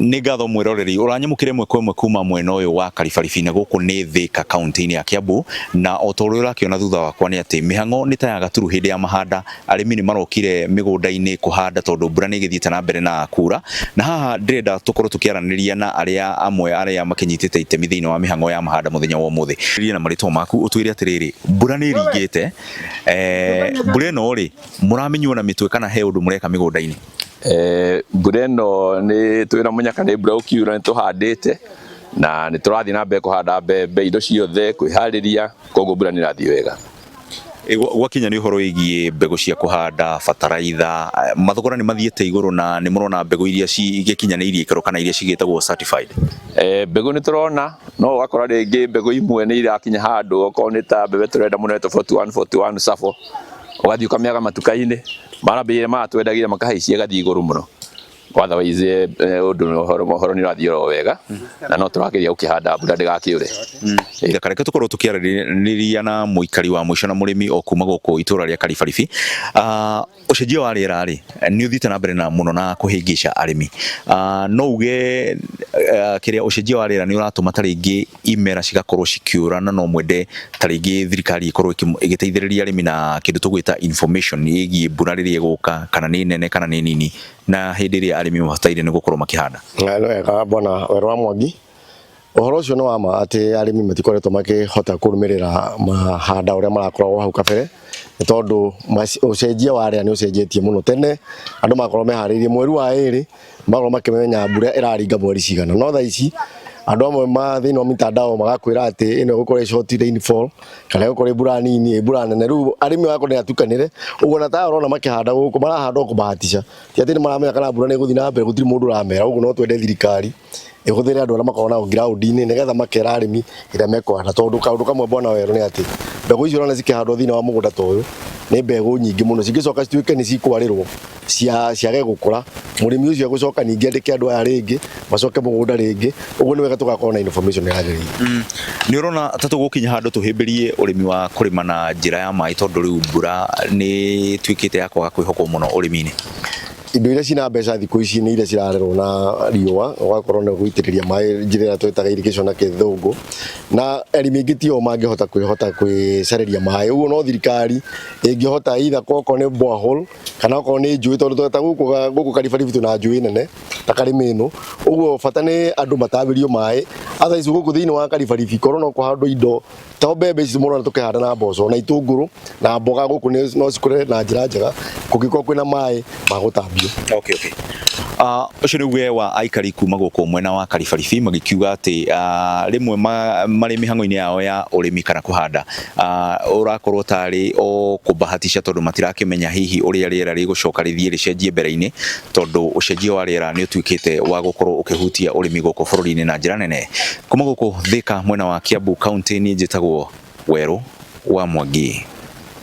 nĩ ngatho mwĩroreri ũranyamũkĩre mwe kwa mwe kuma mwena ũyũ wa Karibaribi na gũkũ nĩ Thika kaunti-inĩ ya Kiambu, na o ta ũrĩa ũrakĩona thutha wakwa nĩ atĩ mĩhang'o nĩ ta ya gaturu hĩndĩ ya mahanda. Arĩmi nĩ marokire mĩgũnda-inĩ kũhanda tondũ mbura nĩ ĩgĩthiĩte na mbere na kura, na haha ndĩrenda tũkorwo tũkĩaranĩria na arĩa amwe arĩa makĩnyitĩte itemi thĩinĩ wa mĩhang'o ya mahanda mũthenya wa ũmũthĩ. Rĩrĩa na marĩtwa maku ũtwĩre atĩrĩrĩ, mbura nĩ ĩringĩte, mbura ĩno rĩ mũramĩnyua na mĩtwe kana he ũndũ mũreka mĩgũnda-inĩ? Mbura ĩno nĩ twĩra mũnyaka nĩ mbura ũkiura nĩ tũhandĩte na nĩ tũrathiĩ na mbere kũhanda mbembe, indo ciothe kwĩharĩria, koguo mbura nĩ ĩrathiĩ wega. Gwakinya nĩ ũhoro wĩgiĩ mbegũ cia kũhanda, bataraitha, mathogora nĩ mathiĩte igũrũ na nĩ mũrona mbegũ iria cigĩkinyanĩirie ikĩro kana iria cigĩtagwo certified? Mbegũ nĩ tũrona, no ũgakora rĩngĩ mbegũ imwe nĩ irakinya handũ, okorwo nĩ ta mbembe tũrenda mũno 41 Safo, ũgathiĩ ũkamĩaga matuka-inĩ, marambĩrĩria maratwendagĩra makahaicia ĩgathiĩ igũrũ mũno. Otherwise ũhoro nĩ ũrathiĩ o wega na no tũrageria gũkĩhanda mbura ndĩgakĩũre. Reka tũkorwo tũkĩaranĩria na mũikari wa mũico na mũrĩmi o kuma gũkũ itũra rĩa Karibaribi. Ũcenjia wa rĩera rĩ nĩ ũthiĩte na mbere na mũno na kũhĩngĩca arĩmi. No uge kĩrĩa ũcenjia wa rĩera nĩ ũratũma ta rĩngĩ imera cigakorwo cikiũra, na no mwende ta rĩngĩ thirikari ĩkorwo ĩgĩteithĩrĩria arĩmi na kĩndũ tũgwĩta information ĩgiĩ mbura rĩrĩa ĩgũka, kana nĩ nene kana nĩ nini, na hĩndĩ ĩrĩa arĩmi mabataire nĩ gũkorwo makĩhanda. Wega bwana Werũ Mwangi, ũhoro ũcio nĩ wa ma atĩ arĩmi matikoretwo makĩhota kũrũmĩrĩra mahanda ũrĩa marakorwo hau kabere, nĩ tondũ ũcenjia wa rĩera nĩ ũcenjetie mũno. Tene andũ makorwo meharĩirie mweri wa ĩrĩ makorwo makĩmenya mbura ĩraringa mweri cigana, no thaa ici andũ amwe thĩinĩ wa mitandao magakwĩra atĩ ĩno gũkorwo short rainfall kana gũkorwo mbura nini, mbura nene. Rĩu arĩmi magakorwo nĩ atukanĩre, ũguo na ta ũrona makĩhanda gũkũ marahanda o kũbahatisha, ti atĩ nĩ maramenya kana mbura nĩ ĩgũthiĩ na mbere, gũtirĩ mũndũ ũramera. Ũguo no twende thirikari ĩhũthĩre andũ arĩa makorwo na ground-inĩ nĩgetha makera arĩmi ĩrĩa mekũhanda, tondũ kaũndũ kamwe bwana Werũ nĩ atĩ mbegũ icio ũrona cikĩhandwo thĩinĩ wa mũgũnda ta ũyũ nĩ mbegũ nyingĩ mũno, cingĩcoka cituĩke nĩ cikwarĩrwo ciage gũkũra, mũrĩmi ũcio egũcoka ningĩ andĩke andũ aya rĩngĩ macoke mũgũnda rĩngĩ. Ũguo nĩ wega tũgakorwo na information yagĩrĩire. Nĩ ũrona ta tũgũkinya handũ tũhĩmbĩrie ũrĩmi wa kũrĩma na njĩra ya maĩ, tondũ rĩu mbura nĩ tuĩkĩte ya kwaga kwĩhokwo mũno ũrĩmi-inĩ. Indo iria cina mbeca thikũ ici nĩ iria cirarerwo na riũa, ũgakorwo nĩ gũitĩrĩria maĩ njĩra ĩrĩa twĩtaga irrigation na gĩthũngũ, na arĩmi aingĩ tio mangĩhota kwĩcarĩria maĩ. Ũguo no thirikari ĩngĩhota either okorwo nĩ borehole kana okorwo nĩ njũĩ, tondũ tweta gũkũ Karibaribi twĩna njũĩ nene ta Karĩmĩ ĩno. Ũguo bata nĩ andũ matambĩrio maĩ, otherwise gũkũ thĩinĩ wa Karibaribi korwo no kũhandwo indo ta mbembe ici mũno tũkĩhanda na mboco na itũngũrũ na mboga gũkũ no cikũre na njĩra njega kũngĩkorwo kwĩna maĩ ma gũtambio. Okay. Ũcio nĩ uge wa aikari kuma gũkũ mwena wa Karibaribi magĩkiuga atĩ rĩmwe marĩ mĩhang'o-inĩ yao ya ũrĩmi kana kũhanda ũrakorwo tarĩ o kũbahatisha, tondũ matirakĩmenya hihi ũrĩa rĩera rĩgũcoka rĩthiĩ rĩcenjie mbere-inĩ, tondũ ũcenjia wa rĩera nĩ ũtuĩkĩte wa gũkorwo ũkĩhutia ũrĩmi gũkũ bũrũri-inĩ na njĩra nene. Kuma gũkũ Thika mwena wa Kiambu kaunti, niĩ njĩtagwo Werũ Mwangi.